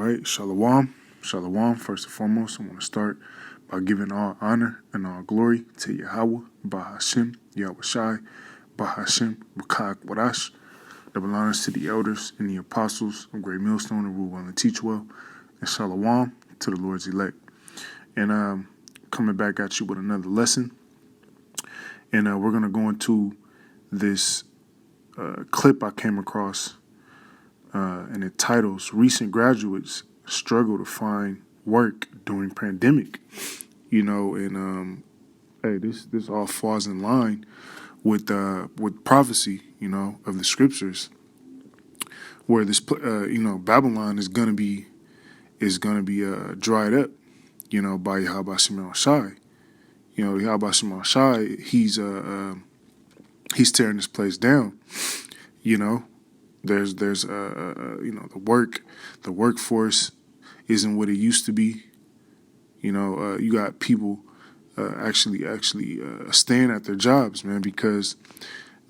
right, Shalom. Shalom. First and foremost, I want to start by giving all honor and all glory to Yahweh, Bahashem, Yahweh Shai, Bahashem, Bakak Wadash. Double honors to the elders and the apostles of Great Millstone and Rule Well and Teach Well. And Shalom to the Lord's elect. And coming back at you with another lesson. And we're going to go into this clip I came across, and it titles "Recent Graduates Struggle to Find Work During Pandemic." You know, and hey, this all falls in line with prophecy, you know, of the scriptures, where this Babylon is gonna be dried up, you know, by Yahweh Shemel Shai. You know, Yahweh Shemel Shai, he's tearing this place down. You know, there's the workforce isn't what it used to be. You know, you got people actually staying at their jobs, man, because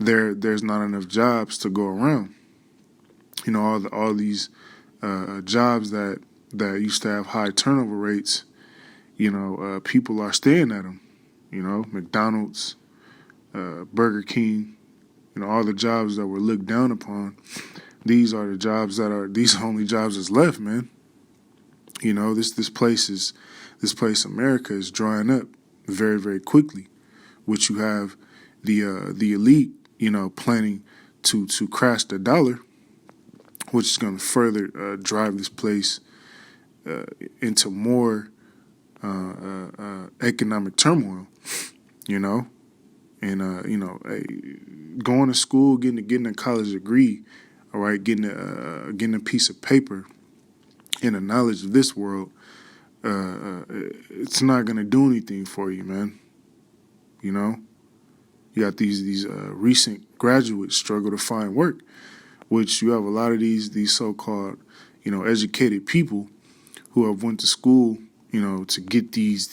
there's not enough jobs to go around. You know, all these jobs that used to have high turnover rates. You know, people are staying at them. You know, McDonald's, Burger King, you know, all the jobs that were looked down upon. These are the jobs these are only jobs that's left, man. You know, this place, America, is drying up very, very quickly, which you have the elite, you know, planning to crash the dollar, which is going to further drive this place into more economic turmoil, you know, and going to school, getting a college degree, all right, getting a piece of paper and the knowledge of this world, it's not gonna do anything for you, man. You know, you got these recent graduates struggle to find work, which you have a lot of these so-called, you know, educated people who have went to school, you know, to get these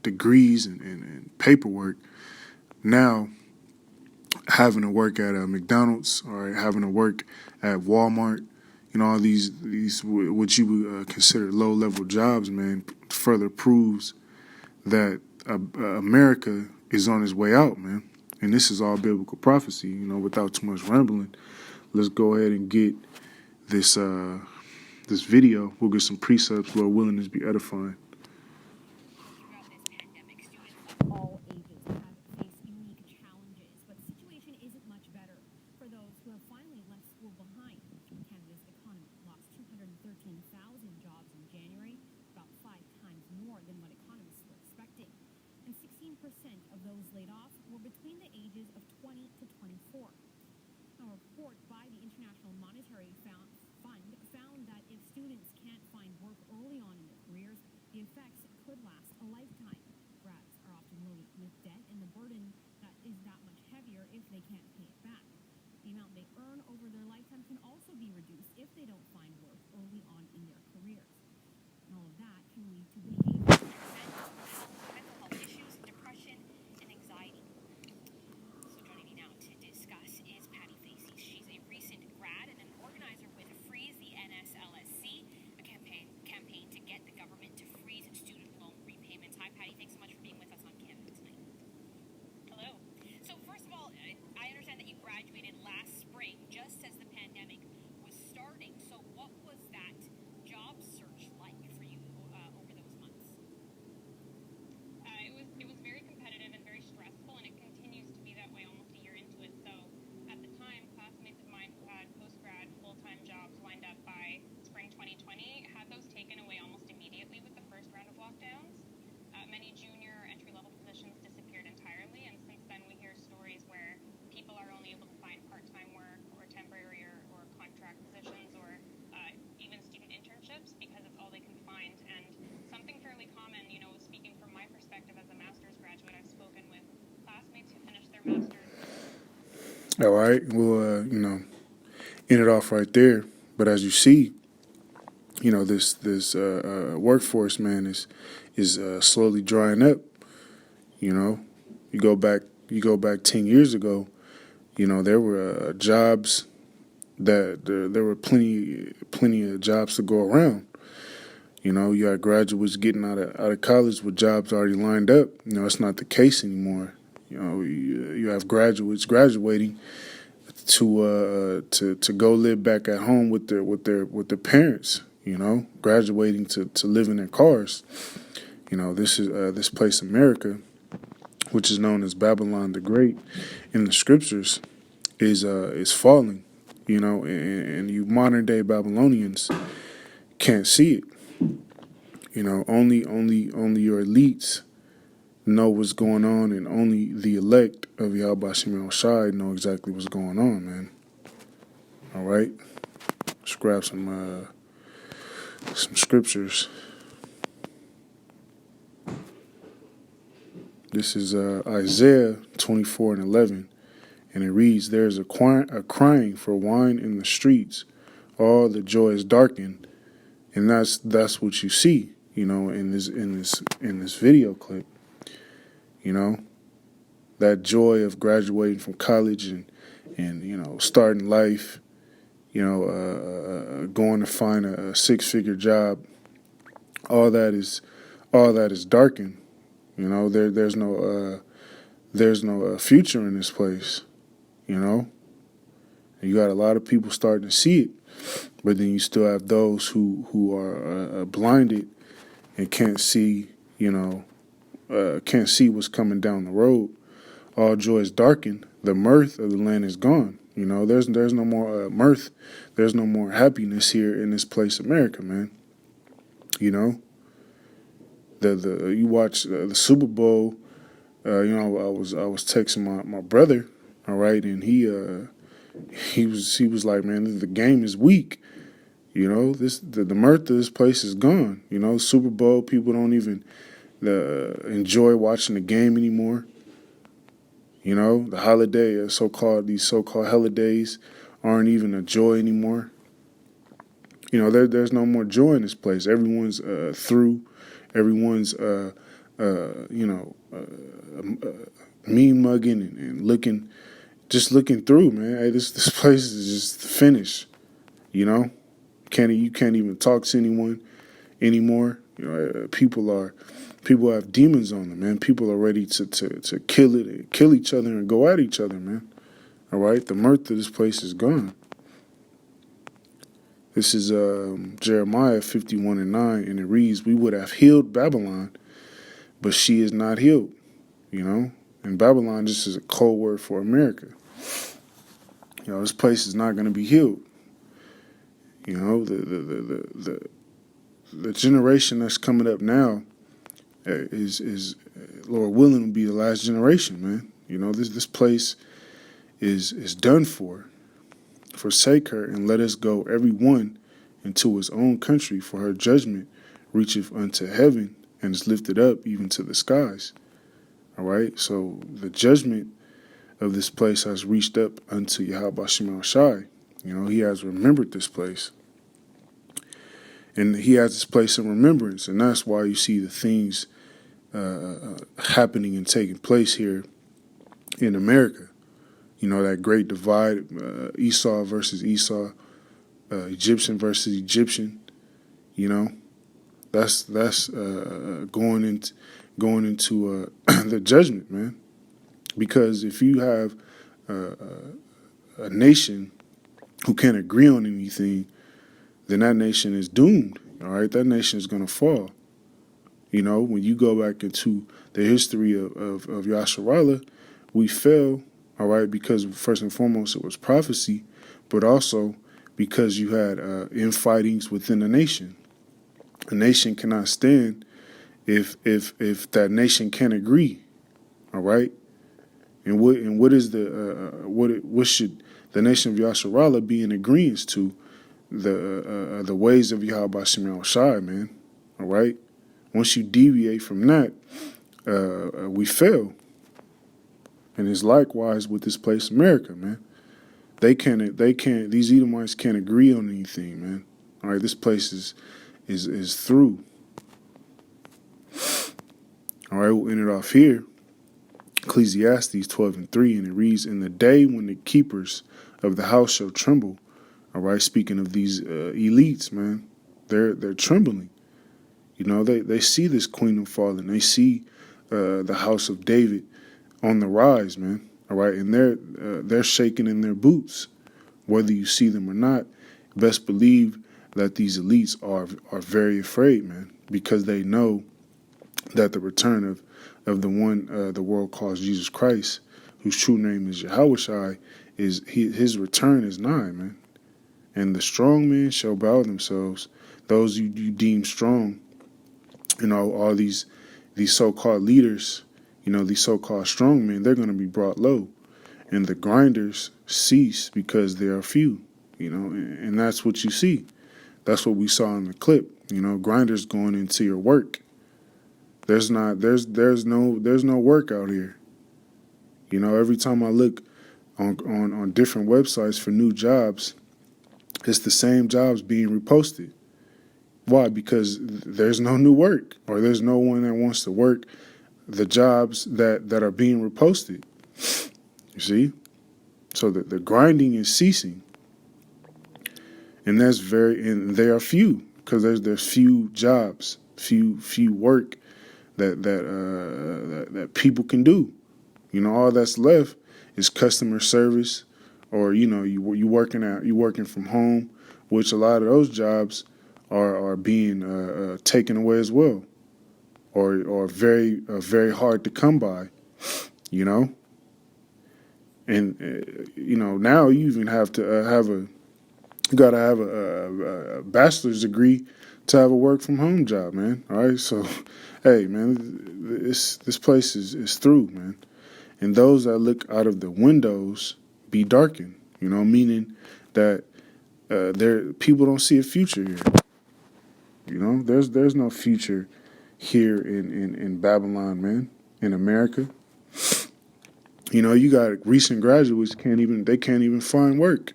degrees and paperwork. Now having to work at a McDonald's or having to work at Walmart, you know, all these what you would consider low-level jobs, man, further proves that America is on its way out, man. And this is all biblical prophecy. You know, without too much rambling, let's go ahead and get this video. We'll get some precepts. Lord willing, this be edifying. All ages have faced unique challenges, but the situation isn't much better for those who have finally left school behind. Canada's economy lost 213,000 jobs in January, about 5 times more than what economists were expecting. And 16% of those laid off were between the ages of 20 to 24. A report by the International Monetary Fund found that if students can't find work early on in their careers, the effects could last a lifetime. Grads are often loaded with debt, and the burden that is that much heavier if they can't pay it back. The amount they earn over their lifetime can also be reduced if they don't find work early on in their careers. And all of that can lead to behavioral mental health issues, depression, and anxiety. So joining me now to discuss is Patty Facey. She's a recent grad and an organizer with Freeze the NSLSC, a campaign to get the government to freeze student loan repayments. Hi, Patty. Thanks so much for being with us on campus tonight. Hello. So first of all, I understand that you graduated last spring, just as the pandemic was starting. So what was that job search like for you over those months? It was very competitive and very stressful, and it continues to be that way almost a year into it. So at the time, classmates of mine who had post-grad full-time jobs lined up by spring 2020 had those taken away almost immediately with the first round of lockdowns. Many junior entry-level positions disappeared entirely, and since then we hear stories where people are only able to find part-time work or temporary or contract positions or even student internships because it's all they can find. And something fairly common, you know, speaking from my perspective as a master's graduate, I've spoken with classmates who finished their master's. All right, we'll end it off right there. But as you see, you know, this workforce, man, is slowly drying up. You know, you go back 10 years ago, you know, there were jobs that there were plenty of jobs to go around. You know, you had graduates getting out of college with jobs already lined up. You know, it's not the case anymore. You know, you have graduates graduating to go live back at home with their parents. You know, graduating to live in their cars. You know, this place America, which is known as Babylon the Great in the scriptures, is falling. You know, and you modern day Babylonians can't see it. You know, only your elites know what's going on, and only the elect of Yahweh Shem Shai know exactly what's going on, man. All right, let's grab some scriptures. This is Isaiah 24:11, and it reads, "There is a crying for wine in the streets; all the joy is darkened." And that's what you see, you know, in this video clip. You know, that joy of graduating from college and you know, starting life, you know, going to find a 6-figure job. All that is darkened. You know, there's no future in this place. You know, and you got a lot of people starting to see it, but then you still have those who are blinded and can't see. You know, can't see what's coming down the road. All joy is darkened. The mirth of the land is gone. You know, there's no more mirth. There's no more happiness here in this place, America, man. You know, you watch the Super Bowl. You know, I was texting my brother, all right, and he was like, man, the game is weak. You know, the mirth of this place is gone. You know, Super Bowl, people don't even enjoy watching the game anymore. You know, the holiday, these so-called holidays aren't even a joy anymore. You know, there's no more joy in this place. Everyone's through. Everyone's mean mugging and looking through, man. Hey, this place is just finished. You know, you can't even talk to anyone anymore. You know, people have demons on them, man. People are ready to kill each other and go at each other, man. All right, the mirth of this place is gone. This is Jeremiah 51:9, and it reads, "We would have healed Babylon, but she is not healed." You know, and Babylon just is a code word for America. You know, this place is not going to be healed. You know, the generation that's coming up now is Lord willing will be the last generation, man. You know, this place is done for. Forsake her and let us go every one into his own country, for her judgment reacheth unto heaven and is lifted up even to the skies. All right, so the judgment of this place has reached up unto Yahweh Shem Shai. You know, he has remembered this place. And he has this place in remembrance, and that's why you see the things happening and taking place here in America. You know, that great divide, Esau versus Esau, Egyptian versus Egyptian. You know, that's going into the judgment, man. Because if you have a nation who can't agree on anything, then that nation is doomed. All right, that nation is going to fall. You know, when you go back into the history of Yasharallah, we fell. All right, because first and foremost it was prophecy, but also because you had infightings within the nation. A nation cannot stand if that nation can't agree. All right, and what should the nation of Yasharallah be in agreement to? The ways of Yahweh Shem Shai, man. All right, once you deviate from that, we fail. And it's likewise with this place, America, man. They can't. These Edomites can't agree on anything, man. All right, this place is through. All right, we'll end it off here. Ecclesiastes 12:3, and it reads, "In the day when the keepers of the house shall tremble, All right. Speaking of these elites, man, they're trembling. You know, they see this kingdom falling. They see the house of David on the rise, man. All right, and they're shaking in their boots, whether you see them or not. Best believe that these elites are very afraid, man, because they know that the return of the one the world calls Jesus Christ, whose true name is Yahushai, his return is nigh, man. And the strong men shall bow themselves. Those you deem strong, you know, all these so-called leaders, you know, these so-called strong men, they're going to be brought low. And the grinders cease because they are few, you know, and that's what you see. That's what we saw in the clip, you know, grinders going into your work. There's no work out here. You know, every time I look on different websites for new jobs, it's the same jobs being reposted. Why? Because there's no new work, or there's no one that wants to work the jobs that are being reposted. You see? So the grinding is ceasing. And and they are few, because there's few jobs, few work that people can do. You know, all that's left is customer service, or you know, you working from home, which a lot of those jobs are being taken away as well, or very hard to come by. You know, and you know, now you even have to you gotta have a bachelor's degree to have a work from home job, man. All right, so hey, man, this place is through, man. And those that look out of the windows be darkened, you know, meaning that people don't see a future here. You know, there's no future here in Babylon, man, in America. You know, you got recent graduates can't even find work.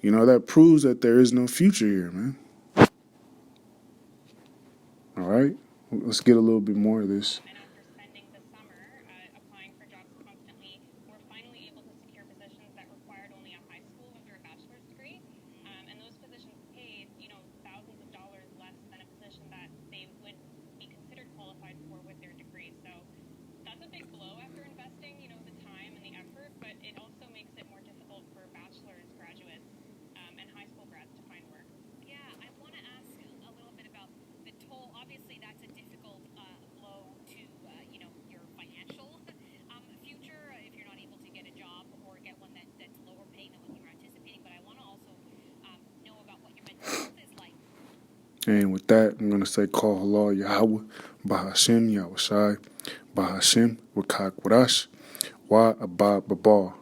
You know, that proves that there is no future here, man. All right, let's get a little bit more of this. And after spending the summer applying for jobs constantly, we're finally able to secure positions that required only a high school or a bachelor's degree. And those positions paid, you know, thousands of dollars less than a position that they would be considered qualified for with their degree. So that's a big blow after investing, you know, the time and the effort, but it also makes it more difficult for bachelor's graduates and high school grads to find work. Yeah, I want to ask a little bit about the toll. Obviously, that's a difficult blow to, you know, your financial future if you're not able to get a job or get one that's lower paying than what you were anticipating. But I want to also know about what your mental health is like. And with that, I'm going to say, call halal Yahweh, Bahashem Yahushai, Bahashem Wakak Wadash, Wa Abba Baba.